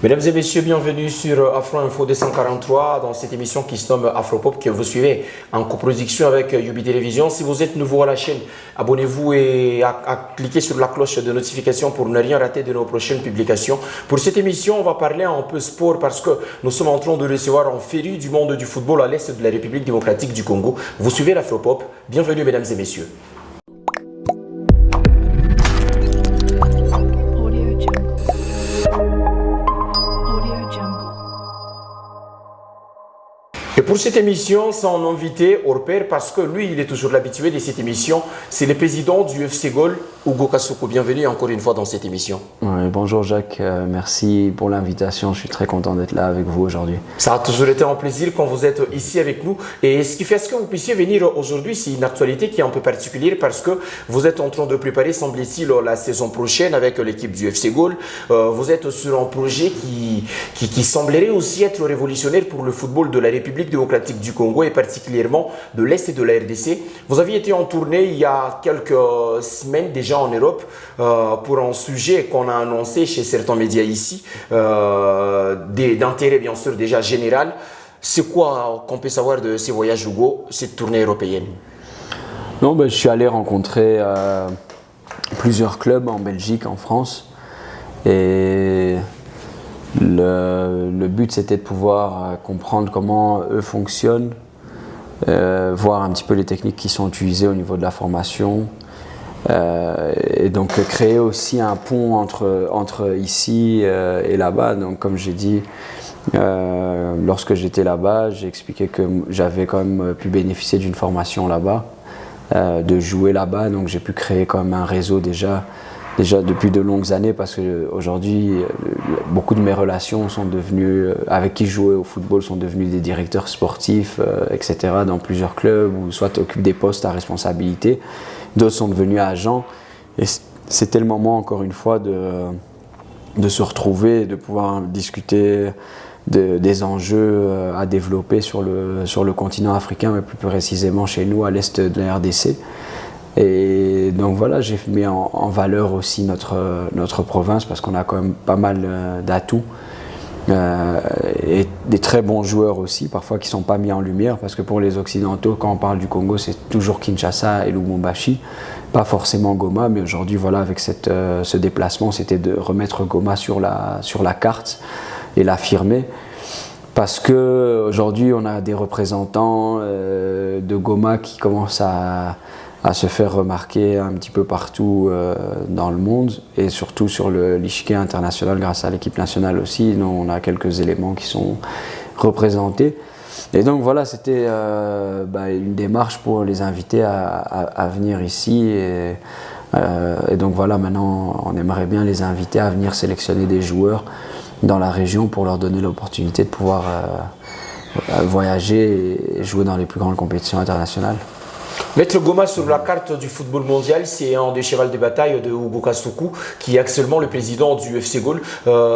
Mesdames et messieurs, bienvenue sur Afro Info 243 dans cette émission qui se nomme Afropop que vous suivez en coproduction avec Yubi Télévision. Si vous êtes nouveau à la chaîne, abonnez-vous et cliquez sur la cloche de notification pour ne rien rater de nos prochaines publications. Pour cette émission, on va parler un peu sport parce que nous sommes en train de recevoir un féru du monde du football à l'est de la République démocratique du Congo. Vous suivez l'Afropop. Bienvenue mesdames et messieurs. Et pour cette émission, c'est un invité hors pair parce que lui, il est toujours l'habitué de cette émission. C'est le président du FC Gol, Hugo Kasoko. Bienvenue encore une fois dans cette émission. Ouais, bonjour Jacques, merci pour l'invitation. Je suis très content d'être là avec vous aujourd'hui. Ça a toujours été un plaisir quand vous êtes ici avec nous. Et ce qui fait que vous puissiez venir aujourd'hui, c'est une actualité qui est un peu particulière parce que vous êtes en train de préparer, semble-t-il, la saison prochaine avec l'équipe du FC Gol. Vous êtes sur un projet qui semblerait aussi être révolutionnaire pour le football de la République démocratique du Congo et particulièrement de l'Est et de la RDC. Vous aviez été en tournée il y a quelques semaines déjà en Europe pour un sujet qu'on a annoncé chez certains médias ici, d'intérêt bien sûr déjà général. C'est quoi qu'on peut savoir de ces voyages, Hugo, cette tournée européenne? Non, je suis allé rencontrer plusieurs clubs en Belgique, en France et le but c'était de pouvoir comprendre comment eux fonctionnent, voir un petit peu les techniques qui sont utilisées au niveau de la formation et donc créer aussi un pont entre ici et là-bas. Donc comme j'ai dit, lorsque j'étais là-bas, j'ai expliqué que j'avais quand même pu bénéficier d'une formation là-bas, de jouer là-bas, donc j'ai pu créer quand même un réseau déjà depuis de longues années parce qu'aujourd'hui, beaucoup de mes relations sont devenues, avec qui je jouais au football, sont devenus des directeurs sportifs, etc. dans plusieurs clubs ou soit occupent des postes à responsabilité. D'autres sont devenus agents. Et c'était le moment, encore une fois, de se retrouver, de pouvoir discuter des enjeux à développer sur le continent africain, mais plus précisément chez nous, à l'est de la RDC. Et donc voilà, j'ai mis en valeur aussi notre province parce qu'on a quand même pas mal d'atouts et des très bons joueurs aussi, parfois qui ne sont pas mis en lumière parce que pour les Occidentaux, quand on parle du Congo, c'est toujours Kinshasa et Lubumbashi, pas forcément Goma, mais aujourd'hui voilà, avec ce déplacement, c'était de remettre Goma sur la carte et l'affirmer. Parce qu'aujourd'hui, on a des représentants de Goma qui commencent à se faire remarquer un petit peu partout dans le monde et surtout sur l'échiquier international grâce à l'équipe nationale aussi. Nous, on a quelques éléments qui sont représentés. Et donc voilà, c'était une démarche pour les inviter à venir ici. Et donc voilà, maintenant, on aimerait bien les inviter à venir sélectionner des joueurs dans la région pour leur donner l'opportunité de pouvoir voyager et jouer dans les plus grandes compétitions internationales. Mettre Goma sur la carte du football mondial, c'est un des chevals de bataille de Hugo Kasoko, qui est actuellement le président du FC Gol.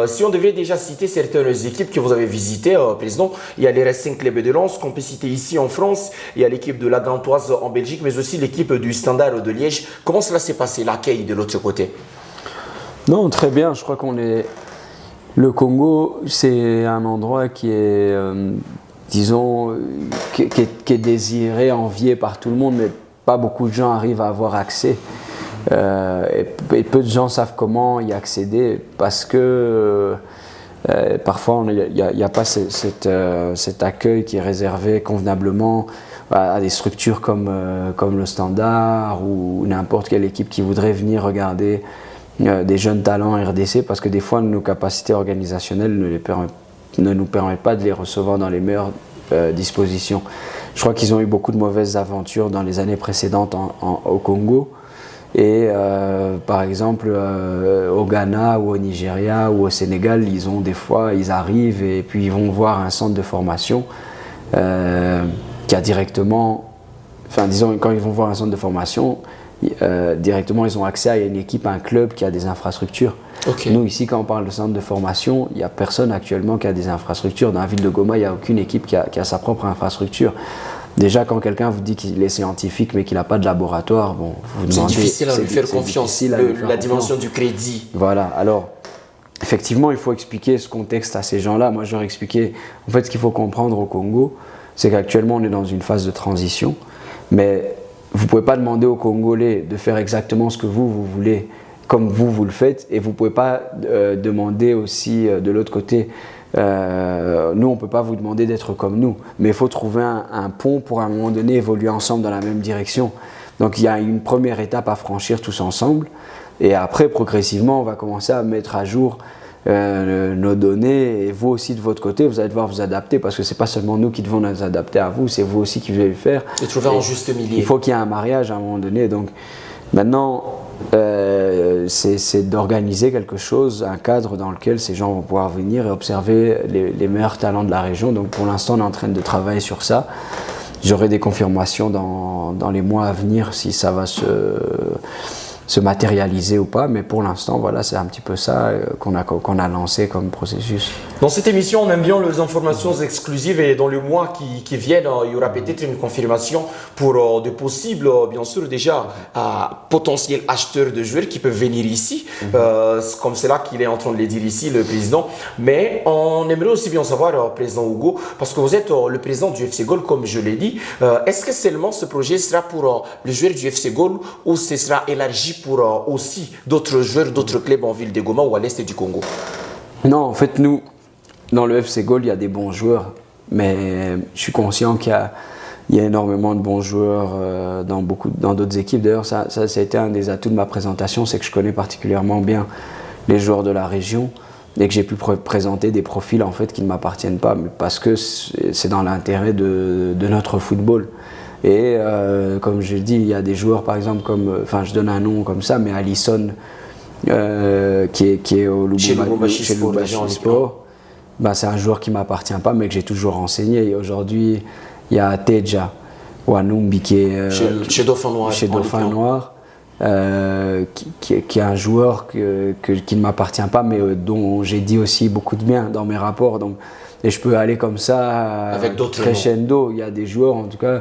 Si on devait déjà citer certaines équipes que vous avez visitées, président, il y a les Racing Club de Lens qu'on peut citer ici en France, il y a l'équipe de la Gantoise en Belgique, mais aussi l'équipe du Standard de Liège. Comment cela s'est passé, l'accueil de l'autre côté? Non, très bien. Je crois le Congo, c'est un endroit qui est disons, qui est désiré, envié par tout le monde, mais pas beaucoup de gens arrivent à avoir accès. Et peu de gens savent comment y accéder parce que parfois il n'y a pas cet accueil qui est réservé convenablement à des structures comme le Standard ou n'importe quelle équipe qui voudrait venir regarder des jeunes talents RDC parce que des fois nos capacités organisationnelles ne nous permettent pas de les recevoir dans les meilleures dispositions. Je crois qu'ils ont eu beaucoup de mauvaises aventures dans les années précédentes au Congo et par exemple au Ghana ou au Nigeria ou au Sénégal, ils arrivent et puis ils vont voir un centre de formation qui a directement, disons quand ils vont voir un centre de formation, directement ils ont accès à une équipe, à un club qui a des infrastructures. Okay. Nous ici quand on parle de centre de formation, il n'y a personne actuellement qui a des infrastructures. Dans la ville de Goma, il n'y a aucune équipe qui a sa propre infrastructure. Déjà quand quelqu'un vous dit qu'il est scientifique mais qu'il n'a pas de laboratoire, vous demandez, c'est difficile à lui faire confiance, la dimension du crédit. Voilà, alors effectivement, il faut expliquer ce contexte à ces gens-là. Moi, je leur ai expliqué, en fait, ce qu'il faut comprendre au Congo, c'est qu'actuellement, on est dans une phase de transition, mais vous ne pouvez pas demander aux Congolais de faire exactement ce que vous voulez, comme vous le faites, et vous ne pouvez pas demander aussi de l'autre côté, nous, on ne peut pas vous demander d'être comme nous, mais il faut trouver un pont pour à un moment donné évoluer ensemble dans la même direction. Donc il y a une première étape à franchir tous ensemble, et après, progressivement, on va commencer à mettre à jour nos données, et vous aussi de votre côté, vous allez devoir vous adapter, parce que ce n'est pas seulement nous qui devons nous adapter à vous, c'est vous aussi qui devez le faire. Et trouver un juste milieu. Il faut qu'il y ait un mariage à un moment donné. Donc maintenant, c'est d'organiser quelque chose, un cadre dans lequel ces gens vont pouvoir venir et observer les meilleurs talents de la région. Donc pour l'instant, on est en train de travailler sur ça. J'aurai des confirmations dans les mois à venir si ça va se matérialiser ou pas, mais pour l'instant, voilà, c'est un petit peu ça qu'on a lancé comme processus. Dans cette émission, on aime bien les informations exclusives, et dans les mois qui viennent, il y aura peut-être une confirmation pour de possibles, bien sûr, déjà potentiels acheteurs de joueurs qui peuvent venir ici, comme c'est là qu'il est en train de le dire ici, le président. Mais on aimerait aussi bien savoir, président Hugo, parce que vous êtes le président du FC Gaulle, comme je l'ai dit, est-ce que seulement ce projet sera pour le joueur du FC Gaulle, ou ce sera élargi pour aussi d'autres joueurs, d'autres clubs en ville de Goma ou à l'est du Congo? Non, en fait, nous, dans le FC Gaulle, il y a des bons joueurs, mais je suis conscient qu'il y a énormément de bons joueurs dans d'autres équipes. D'ailleurs, ça a été un des atouts de ma présentation, c'est que je connais particulièrement bien les joueurs de la région et que j'ai pu présenter des profils en fait qui ne m'appartiennent pas, mais parce que c'est dans l'intérêt de notre football. Et comme je dis, il y a des joueurs par exemple je donne un nom comme ça, mais Alisson qui est au Lubumbashi Sport, c'est un joueur qui ne m'appartient pas mais que j'ai toujours enseigné. Et aujourd'hui, il y a Teja Wanumbi qui est chez Dauphin Noir, qui est un joueur qui ne m'appartient pas mais dont j'ai dit aussi beaucoup de bien dans mes rapports. Donc, et je peux aller comme ça avec d'autres crescendo. Il y a des joueurs en tout cas,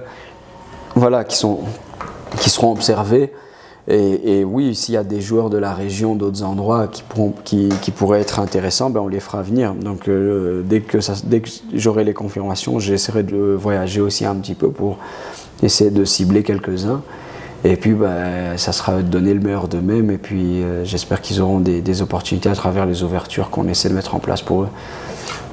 voilà, qui seront observés. Et oui, s'il y a des joueurs de la région, d'autres endroits qui pourraient être intéressants, on les fera venir. Donc dès que j'aurai les confirmations, j'essaierai de voyager aussi un petit peu pour essayer de cibler quelques-uns. Et puis ça sera de donner le meilleur d'eux-mêmes. Et puis j'espère qu'ils auront des opportunités à travers les ouvertures qu'on essaie de mettre en place pour eux.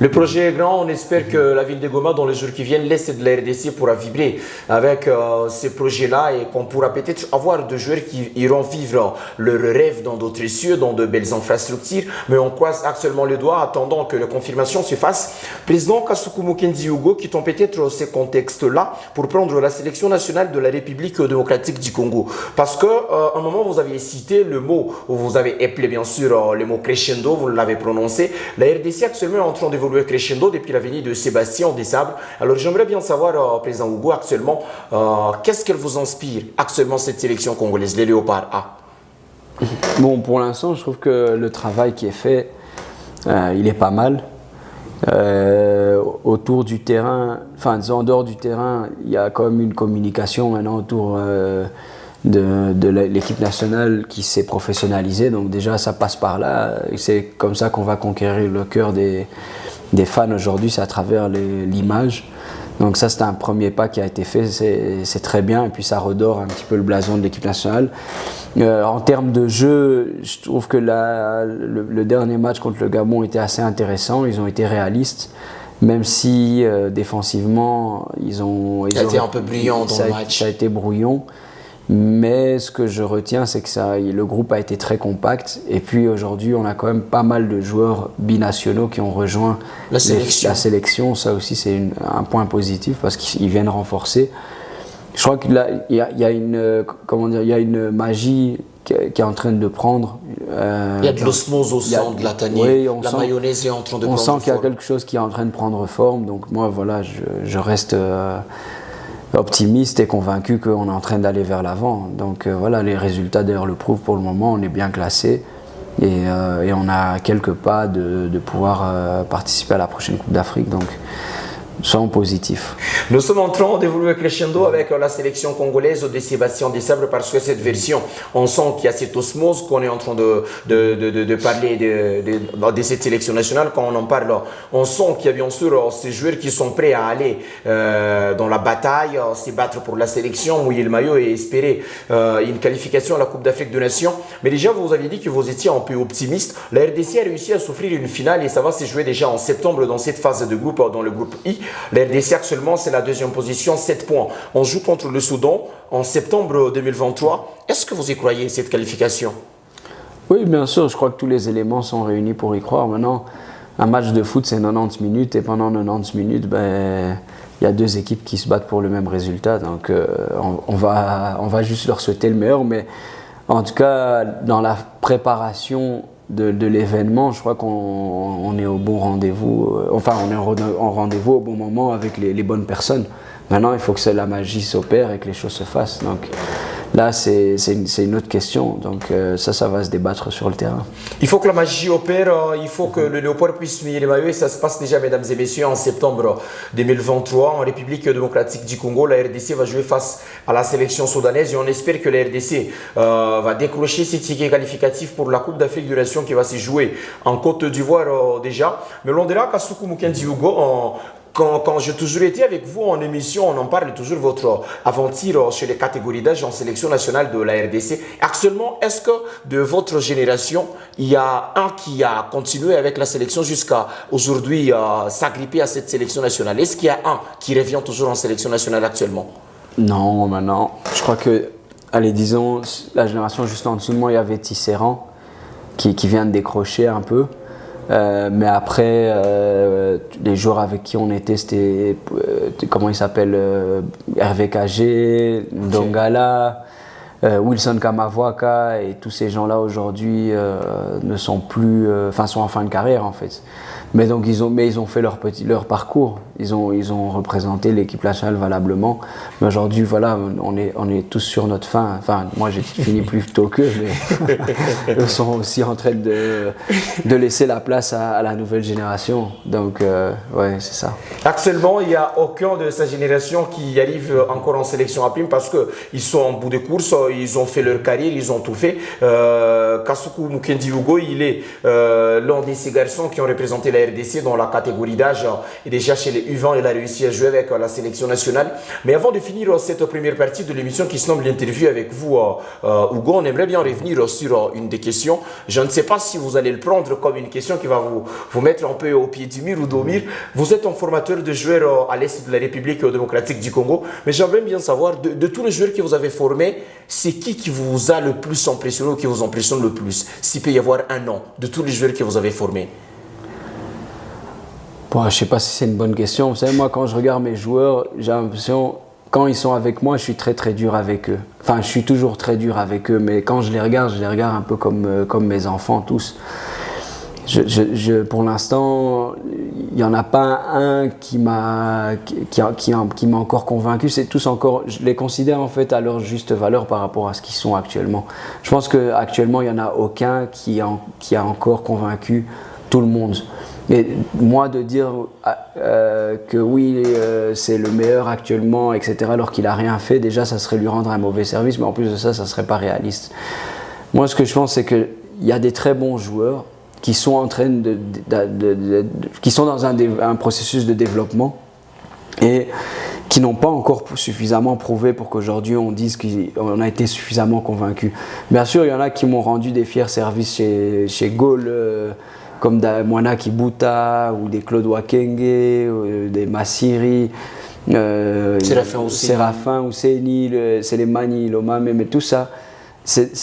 Le projet est grand, on espère que la ville de Goma, dans les jours qui viennent, l'Est de la RDC pourra vibrer avec ces projets-là, et qu'on pourra peut-être avoir des joueurs qui iront vivre leur rêve dans d'autres cieux, dans de belles infrastructures. Mais on croise actuellement les doigts, attendant que la confirmation se fasse. Président Kasuku Mukendi Hugo, quittons peut-être ces contextes-là pour prendre la sélection nationale de la République démocratique du Congo. Parce qu'à un moment, vous avez cité le mot, vous avez appelé bien sûr le mot crescendo, vous l'avez prononcé. La RDC actuellement est en train d'évoluer crescendo depuis la venue de Sébastien Desabre. Alors j'aimerais bien savoir, président Hugo, actuellement, qu'est-ce qu'elle vous inspire actuellement cette sélection congolaise, les Léopards A? Bon, pour l'instant, je trouve que le travail qui est fait, il est pas mal. Autour du terrain, en dehors du terrain, il y a quand même une communication maintenant autour de l'équipe nationale qui s'est professionnalisée. Donc déjà, ça passe par là. C'est comme ça qu'on va conquérir le cœur des fans aujourd'hui, c'est à travers l'image. Donc ça, c'est un premier pas qui a été fait, c'est très bien. Et puis ça redore un petit peu le blason de l'équipe nationale. En termes de jeu, je trouve que le dernier match contre le Gabon était assez intéressant. Ils ont été réalistes, même si défensivement, ils ont été un peu brouillon dans le match. Ça a été brouillon. Mais ce que je retiens, c'est que le groupe a été très compact. Et puis aujourd'hui, on a quand même pas mal de joueurs binationaux qui ont rejoint la sélection. Ça aussi, c'est un point positif parce qu'ils viennent renforcer. Je crois qu'il y a une magie qui est en train de prendre. Il y a de l'osmose au sang de la tanière. Oui, mayonnaise est en train de prendre forme. On sent qu'il y a quelque chose qui est en train de prendre forme. Donc moi, voilà, je reste optimiste et convaincu qu'on est en train d'aller vers l'avant. Donc voilà, les résultats d'ailleurs le prouvent pour le moment, on est bien classé et on a quelques pas de pouvoir participer à la prochaine Coupe d'Afrique. Donc sont positifs. Nous sommes en train d'évoluer crescendo avec la sélection congolaise de Sébastien Desabre parce que cette version, on sent qu'il y a cette osmose qu'on est en train de parler de cette sélection nationale. Quand on en parle, on sent qu'il y a bien sûr ces joueurs qui sont prêts à aller dans la bataille, se battre pour la sélection, mouiller le maillot et espérer une qualification à la Coupe d'Afrique des Nations. Mais déjà, vous aviez dit que vous étiez un peu optimiste. La RDC a réussi à s'offrir une finale et ça va se jouer déjà en septembre dans cette phase de groupe, dans le groupe I. La RDC actuellement c'est la deuxième position, 7 points. On joue contre le Soudan en septembre 2023. Est-ce que vous y croyez cette qualification? Oui, bien sûr, je crois que tous les éléments sont réunis pour y croire. Maintenant, un match de foot c'est 90 minutes et pendant 90 minutes, il y a deux équipes qui se battent pour le même résultat. Donc on va juste leur souhaiter le meilleur. Mais en tout cas, dans la préparation de l'événement, je crois qu'on est au bon rendez-vous, on est en rendez-vous au bon moment avec les bonnes personnes. Maintenant, il faut que la magie s'opère et que les choses se fassent. Donc là, c'est une autre question. Donc ça va se débattre sur le terrain. Il faut que la magie opère, il faut que le Léopard puisse mouiller les maillots et ça se passe déjà, mesdames et messieurs, en septembre 2023 en République démocratique du Congo. La RDC va jouer face à la sélection soudanaise et on espère que la RDC va décrocher ses tickets qualificatifs pour la Coupe d'Afrique des Nations qui va se jouer en Côte d'Ivoire déjà. Mais l'on dira Kasuku Mukendi Hugo, quand j'ai toujours été avec vous en émission, on en parle toujours votre aventure chez les catégories d'âge en sélection nationale de la RDC. Actuellement, est-ce que de votre génération, il y a un qui a continué avec la sélection jusqu'à aujourd'hui s'agripper à cette sélection nationale? Est-ce qu'il y a un qui revient toujours en sélection nationale actuellement? Non, maintenant, je crois que, allez, disons, la génération juste en dessous de moi, il y avait Tisserand qui vient de décrocher un peu. Mais après, les joueurs avec qui on était, c'était, comment il s'appelle, Hervé Cagé, Ndongala, Wilson Kamavwaka, et tous ces gens-là aujourd'hui ne sont plus, sont en fin de carrière en fait. Mais donc ils ont fait leur parcours, ils ont représenté l'équipe nationale valablement. Mais aujourd'hui, voilà, on est tous sur notre fin. Enfin, moi j'ai fini plus tôt qu'eux, mais eux sont aussi en train de laisser la place à la nouvelle génération. Donc, ouais, c'est ça. Actuellement, il n'y a aucun de sa génération qui arrive encore en sélection à prime parce qu'ils sont en bout de course, ils ont fait leur carrière, ils ont tout fait. Kasuku Mukendi Hugo, il est l'un de ces garçons qui ont représenté la RDC dans la catégorie d'âge et déjà chez les U20 il a réussi à jouer avec la sélection nationale. Mais avant de finir cette première partie de l'émission qui se nomme l'interview avec vous Hugo, on aimerait bien revenir sur une des questions. Je ne sais pas si vous allez le prendre comme une question qui va vous mettre un peu au pied du mur ou dos mur. Vous êtes un formateur de joueurs à l'est de la République démocratique du Congo, mais j'aimerais bien savoir de tous les joueurs que vous avez formés, c'est qui vous a le plus impressionné ou qui vous impressionne le plus, s'il peut y avoir un nom de tous les joueurs que vous avez formés? Bon, je ne sais pas si c'est une bonne question. Vous savez, moi, quand je regarde mes joueurs, j'ai l'impression, quand ils sont avec moi, je suis très très dur avec eux. Enfin, je suis toujours très dur avec eux, mais quand je les regarde un peu comme mes enfants tous. Pour l'instant, il n'y en a pas un qui m'a encore convaincu. C'est tous encore, je les considère en fait à leur juste valeur par rapport à ce qu'ils sont actuellement. Je pense qu'actuellement, il n'y en a aucun qui a encore convaincu tout le monde. Et moi, de dire que oui, c'est le meilleur actuellement, etc., alors qu'il n'a rien fait, déjà, ça serait lui rendre un mauvais service, mais en plus de ça, ça ne serait pas réaliste. Moi, ce que je pense, c'est qu'il y a des très bons joueurs qui sont en train qui sont dans un processus de développement et qui n'ont pas encore suffisamment prouvé pour qu'aujourd'hui on dise qu'on a été suffisamment convaincus. Bien sûr, il y en a qui m'ont rendu des fiers services chez Gaulle, comme Moana Kibuta ou des Claude Wakenge, ou des Massiri, Séraphin Ousseini, Selemani Lomame, mais tout ça,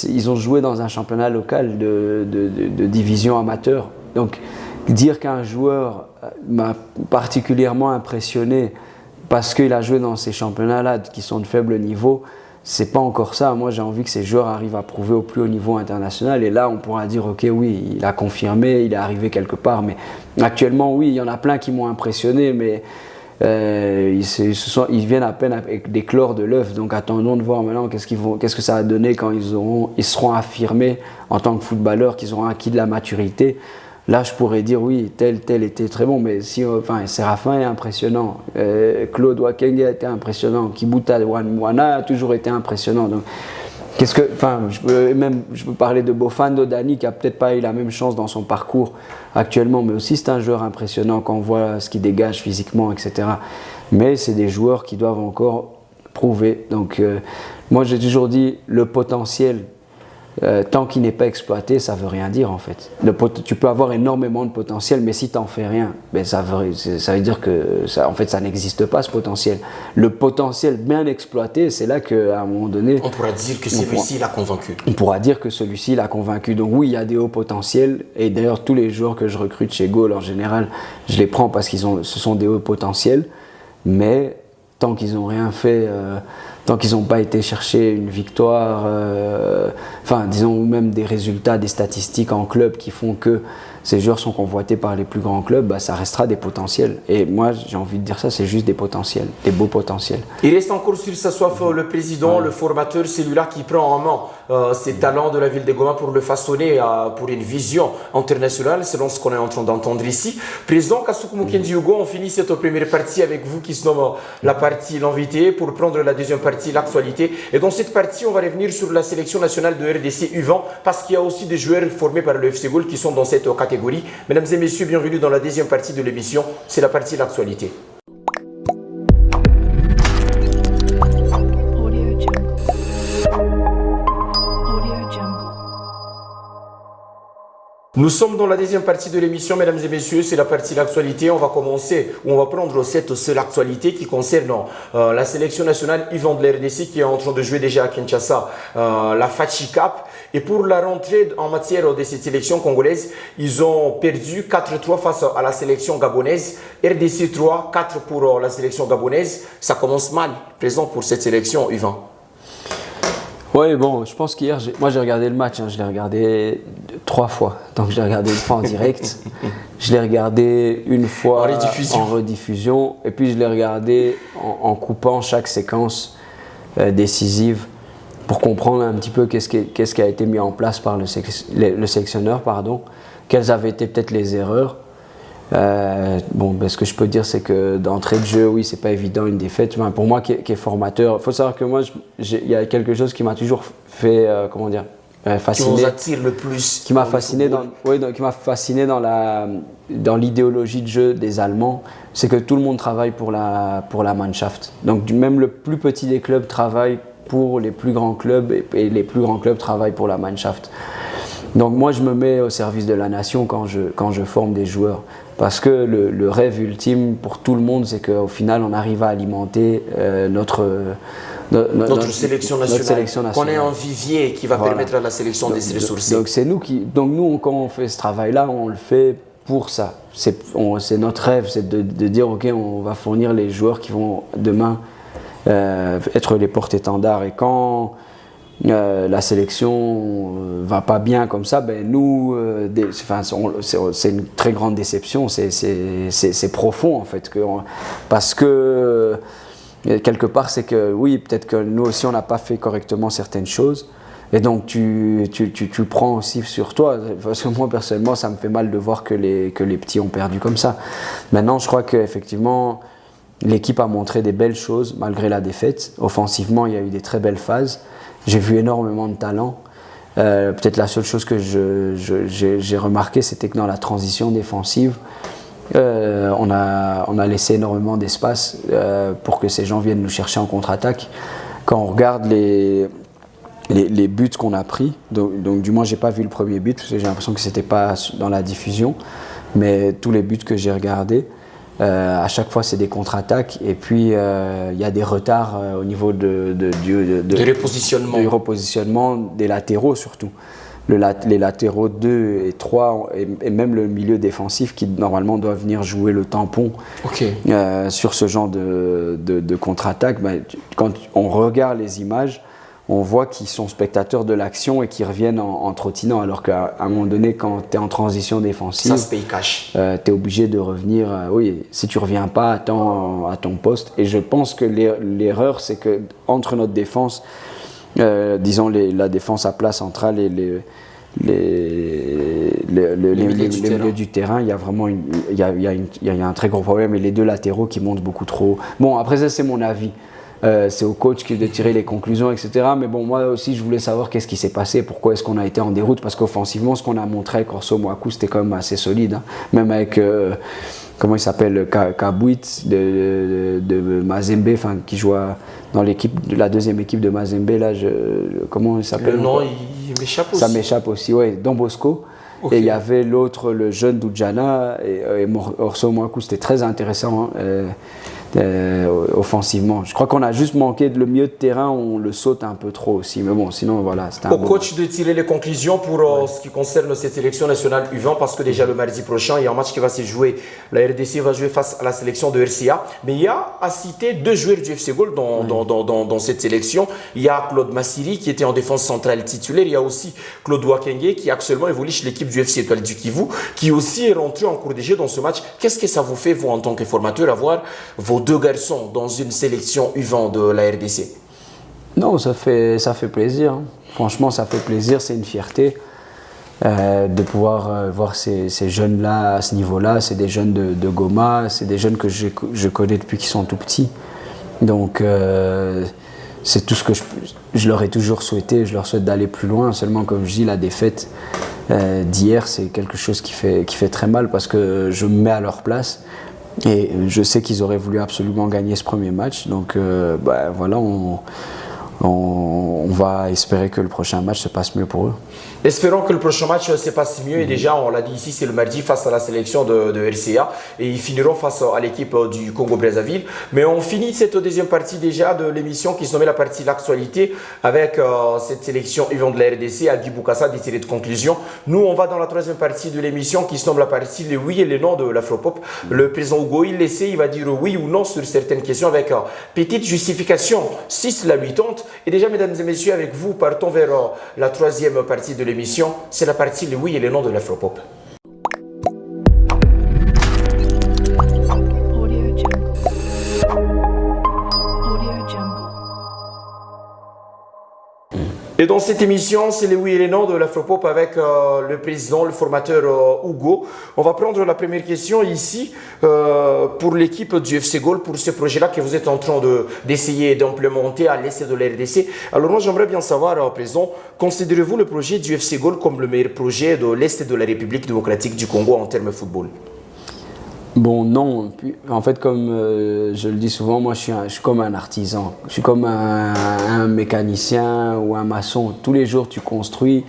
ils ont joué dans un championnat local de division amateur. Donc dire qu'un joueur m'a particulièrement impressionné parce qu'il a joué dans ces championnats-là qui sont de faible niveau, c'est pas encore ça. Moi, j'ai envie que ces joueurs arrivent à prouver au plus haut niveau international. Et là, on pourra dire, ok, oui, il a confirmé, il est arrivé quelque part. Mais actuellement, oui, il y en a plein qui m'ont impressionné, mais ils viennent à peine avec d'éclore de l'œuf. Donc, attendons de voir maintenant qu'est-ce que ça va donner quand ils seront affirmés en tant que footballeurs, qu'ils auront acquis de la maturité. là je pourrais dire oui, tel était très bon, mais si, enfin, Séraphin est impressionnant, Claude Wakenge a été impressionnant, Kibuta Wana a toujours été impressionnant. Donc, je peux parler de Bofando Dani qui a peut-être pas eu la même chance dans son parcours actuellement, mais aussi c'est un joueur impressionnant quand on voit ce qu'il dégage physiquement, etc. Mais c'est des joueurs qui doivent encore prouver. Donc moi j'ai toujours dit le potentiel, tant qu'il n'est pas exploité, ça veut rien dire en fait. Tu peux avoir énormément de potentiel, mais si tu n'en fais rien, ben ça veut dire que en fait, ça n'existe pas ce potentiel. Le potentiel bien exploité, c'est là qu'à un moment donné... On pourra dire que celui-ci l'a convaincu. On pourra dire que celui-ci l'a convaincu. Donc oui, il y a des hauts potentiels. Et d'ailleurs, tous les joueurs que je recrute chez Gaulle, en général, je les prends parce ce sont des hauts potentiels. Mais tant qu'ils n'ont rien fait... tant qu'ils n'ont pas été chercher une victoire, disons, ou même des résultats, des statistiques en club qui font que ces joueurs sont convoités par les plus grands clubs, ça restera des potentiels. Et moi, j'ai envie de dire ça, c'est juste des potentiels, des beaux potentiels. Il reste encore sur sa soif le président, le formateur, celui-là qui prend en main ces talents de la ville de Goma pour le façonner pour une vision internationale, selon ce qu'on est en train d'entendre ici. Président Kasuku Mukendi Hugo, on finit cette première partie avec vous qui se nomme la partie l'invité pour prendre la deuxième partie, l'actualité. Et dans cette partie, on va revenir sur la sélection nationale de RDC U20 parce qu'il y a aussi des joueurs formés par le FC Gaulle qui sont dans cette catégorie. Mesdames et messieurs, bienvenue dans la deuxième partie de l'émission. C'est la partie l'actualité. Nous sommes dans la deuxième partie de l'émission, mesdames et messieurs, c'est la partie de l'actualité. On va commencer, ou on va prendre cette seule actualité qui concerne la sélection nationale U20 de la RDC qui est en train de jouer déjà à Kinshasa, la Fachi Cup. Et pour la rentrée en matière de cette sélection congolaise, ils ont perdu 4-3 face à la sélection gabonaise. RDC 3, 4 pour la sélection gabonaise. Ça commence mal, présent pour cette sélection U20. Oui, bon, je pense qu'hier, moi j'ai regardé le match, je l'ai regardé 3 fois. Donc je l'ai regardé une fois en direct, je l'ai regardé une fois en rediffusion, et puis je l'ai regardé en coupant chaque séquence décisive pour comprendre un petit peu qu'est-ce qui a été mis en place par le sélectionneur, quelles avaient été peut-être les erreurs. Ce que je peux dire, c'est que d'entrée de jeu, oui, c'est pas évident une défaite. Pour moi, qui est formateur, il faut savoir que moi, il y a quelque chose qui m'a toujours fait, fasciné. Qui vous attire le plus. Qui m'a fasciné dans l'idéologie de jeu des Allemands, c'est que tout le monde travaille pour la Mannschaft. Donc même le plus petit des clubs travaille pour les plus grands clubs et les plus grands clubs travaillent pour la Mannschaft. Donc moi, je me mets au service de la nation quand je forme des joueurs. Parce que le rêve ultime pour tout le monde, c'est qu'au final, on arrive à alimenter notre sélection nationale. Qu'on ait un vivier qui va permettre à la sélection de se ressourcer. Donc nous, quand on fait ce travail-là, on le fait pour ça. C'est notre rêve, c'est de dire, ok, on va fournir les joueurs qui vont demain être les porte-étendards. Et quand la sélection va pas bien comme ça, nous, c'est une très grande déception, c'est profond en fait, parce que quelque part c'est que oui, peut-être que nous aussi on n'a pas fait correctement certaines choses, et donc tu prends aussi sur toi, parce que moi personnellement ça me fait mal de voir que les petits ont perdu comme ça. Maintenant je crois qu'effectivement l'équipe a montré des belles choses malgré la défaite. Offensivement il y a eu des très belles phases. J'ai vu énormément de talent. Peut-être la seule chose que j'ai remarqué, c'était que dans la transition défensive, on a laissé énormément d'espace pour que ces gens viennent nous chercher en contre-attaque. Quand on regarde les buts qu'on a pris, donc du moins j'ai pas vu le premier but, parce que j'ai l'impression que c'était pas dans la diffusion, mais tous les buts que j'ai regardés, à chaque fois c'est des contre-attaques, et puis il y a des retards au niveau du repositionnement des latéraux surtout. Les latéraux 2 et 3 et même le milieu défensif qui normalement doit venir jouer le tampon sur ce genre de contre-attaque. Quand on regarde les images, on voit qu'ils sont spectateurs de l'action et qu'ils reviennent en trottinant, alors qu'à un moment donné, quand tu es en transition défensive, ça se paye cash. Tu es obligé de revenir. Si tu ne reviens pas, attends à ton poste. Et je pense que l'erreur, c'est qu'entre notre défense, disons la défense à plat central et les milieux du terrain, il y a vraiment il y a un très gros problème et les deux latéraux qui montent beaucoup trop. Bon, après ça, c'est mon avis. C'est au coach de tirer les conclusions, etc. Mais bon, moi aussi, je voulais savoir qu'est-ce qui s'est passé, pourquoi est-ce qu'on a été en déroute, parce qu'offensivement, ce qu'on a montré avec Orso Moakou, c'était quand même assez solide. Hein. Même avec, comment il s'appelle, Kabouit de Mazembe, qui joue dans la deuxième équipe de Mazembe, là, comment il s'appelle? Le nom, il m'échappe aussi. Ça m'échappe aussi, ouais, Don Bosco. Okay. Et il y avait l'autre, le jeune Doudjana, et Orso Moakou, c'était très intéressant. Offensivement. Je crois qu'on a juste manqué le milieu de terrain, on le saute un peu trop aussi. Mais bon, sinon voilà. Au coach de tirer les conclusions pour ce qui concerne cette sélection nationale U20, parce que déjà le mardi prochain, il y a un match qui va se jouer. La RDC va jouer face à la sélection de RCA. Mais il y a à citer deux joueurs du FC Gaulle dans cette sélection. Il y a Claude Massiri qui était en défense centrale titulaire. Il y a aussi Claude Wakenge qui actuellement évolue chez l'équipe du FC Étoile du Kivu, qui aussi est rentré en cours de jeu dans ce match. Qu'est-ce que ça vous fait, vous, en tant que formateur, avoir vos deux garçons dans une sélection U20 de la RDC? Non, ça fait plaisir. Hein. Franchement, ça fait plaisir, c'est une fierté de pouvoir voir ces jeunes-là à ce niveau-là. C'est des jeunes de Goma, c'est des jeunes que je connais depuis qu'ils sont tout petits. Donc, c'est tout ce que je leur ai toujours souhaité. Je leur souhaite d'aller plus loin. Seulement, comme je dis, la défaite d'hier, c'est quelque chose qui fait très mal parce que je me mets à leur place. Et je sais qu'ils auraient voulu absolument gagner ce premier match. Donc voilà, on va espérer que le prochain match se passe mieux pour eux. Espérons que le prochain match se passe mieux. Et déjà, on l'a dit ici, c'est le mardi face à la sélection de RCA. Et ils finiront face à l'équipe du Congo-Brazzaville. Mais on finit cette deuxième partie déjà de l'émission qui se nomme la partie l'actualité avec cette sélection U20 de la RDC à Guy Boukassa des tirés de conclusion. Nous, on va dans la troisième partie de l'émission qui se nomme la partie les oui et les non de l'Afropop. Le président Hugo, il va dire oui ou non sur certaines questions avec petite justification 6 la 80. Et déjà, mesdames et messieurs, avec vous, partons vers la troisième partie de l'émission. C'est la partie les oui et les non de l'Afropop. Et dans cette émission, c'est les oui et les non de l'Afropop avec le président, le formateur Hugo. On va prendre la première question ici pour l'équipe du FC Gaulle, pour ce projet-là que vous êtes en train d'essayer d'implémenter à l'est de la RDC. Alors moi, j'aimerais bien savoir, président, considérez-vous le projet du FC Gaulle comme le meilleur projet de l'est de la République démocratique du Congo en termes de football? Bon, non. En fait, comme je le dis souvent, moi, je suis comme un artisan. Je suis comme un mécanicien ou un maçon. Tous les jours, tu construis.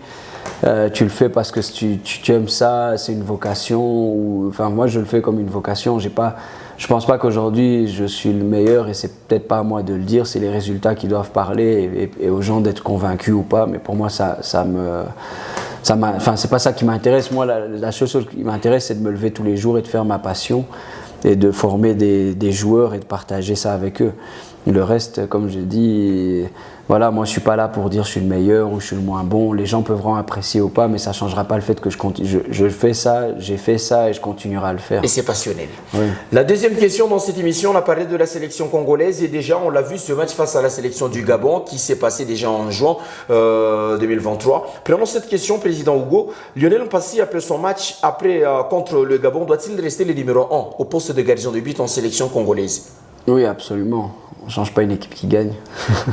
Tu le fais parce que tu aimes ça, c'est une vocation. Enfin, moi, je le fais comme une vocation. Je pense pas qu'aujourd'hui, je suis le meilleur et c'est peut-être pas à moi de le dire. C'est les résultats qui doivent parler et aux gens d'être convaincus ou pas. Mais pour moi, c'est pas ça qui m'intéresse. Moi, la chose qui m'intéresse, c'est de me lever tous les jours et de faire ma passion et de former des joueurs et de partager ça avec eux. Le reste, comme je dis, voilà, moi je suis pas là pour dire je suis le meilleur ou je suis le moins bon. Les gens peuvent vraiment apprécier ou pas, mais ça changera pas le fait que je fais ça, j'ai fait ça et je continuerai à le faire. Et c'est passionnel. Oui. La deuxième question dans cette émission, on a parlé de la sélection congolaise et déjà on l'a vu ce match face à la sélection du Gabon qui s'est passé déjà en juin 2023. Prenons cette question, président Hugo. Lionel Mpassi, après son match contre le Gabon, doit-il rester le numéro 1 au poste de gardien de but en sélection congolaise? Oui, absolument. On ne change pas une équipe qui gagne.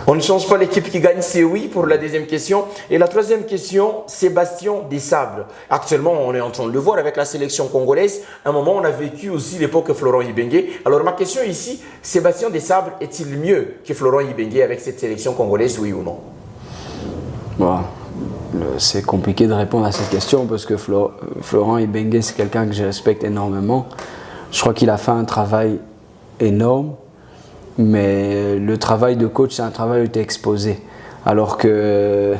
On ne change pas l'équipe qui gagne, c'est oui pour la deuxième question. Et la troisième question, Sébastien Desabre. Actuellement, on est en train de le voir avec la sélection congolaise. À un moment, on a vécu aussi l'époque Florent Ibenge. Alors ma question ici, Sébastien Desabre est-il mieux que Florent Ibenge avec cette sélection congolaise, oui ou non? Bon, c'est compliqué de répondre à cette question parce que Florent Ibenge, c'est quelqu'un que je respecte énormément. Je crois qu'il a fait un travail énorme. Mais le travail de coach, c'est un travail où tu es exposé. Alors que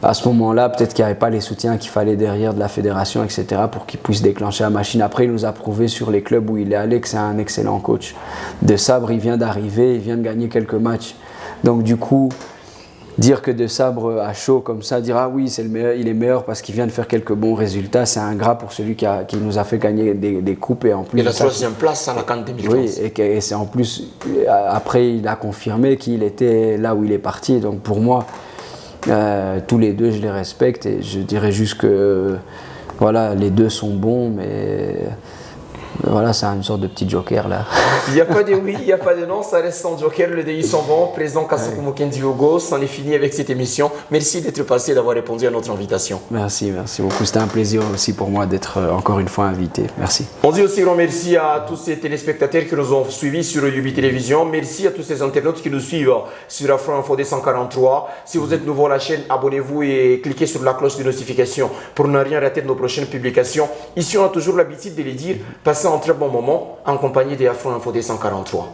à ce moment-là, peut-être qu'il n'y avait pas les soutiens qu'il fallait derrière de la fédération, etc., pour qu'il puisse déclencher la machine. Après, il nous a prouvé sur les clubs où il est allé que c'est un excellent coach. Desabre, il vient d'arriver, il vient de gagner quelques matchs. Donc du coup, dire que Desabre à chaud comme ça, dire ah oui, c'est le meilleur, il est meilleur parce qu'il vient de faire quelques bons résultats, c'est ingrat pour celui qui nous a fait gagner des coupes et en plus. Et la troisième place à la CAN 2015. Oui, et c'est en plus après il a confirmé qu'il était là où il est parti. Donc pour moi, tous les deux je les respecte et je dirais juste que voilà, les deux sont bons, mais voilà, c'est une sorte de petit joker là. Il n'y a pas de oui, il n'y a pas de non, ça reste un joker, les deux ils sont bons. Président Kassoko Mukendi Hugo, c'en est fini avec cette émission. Merci d'être passé et d'avoir répondu à notre invitation. Merci beaucoup. C'était un plaisir aussi pour moi d'être encore une fois invité. Merci. On dit aussi grand merci à tous ces téléspectateurs qui nous ont suivis sur Yubi Télévision. Merci à tous ces internautes qui nous suivent sur Afro Info 243. Si vous êtes nouveau à la chaîne, abonnez-vous et cliquez sur la cloche de notification pour ne rien rater de nos prochaines publications. Ici, on a toujours l'habitude de les dire. Passez un très bon moment en compagnie des Afro Info 243.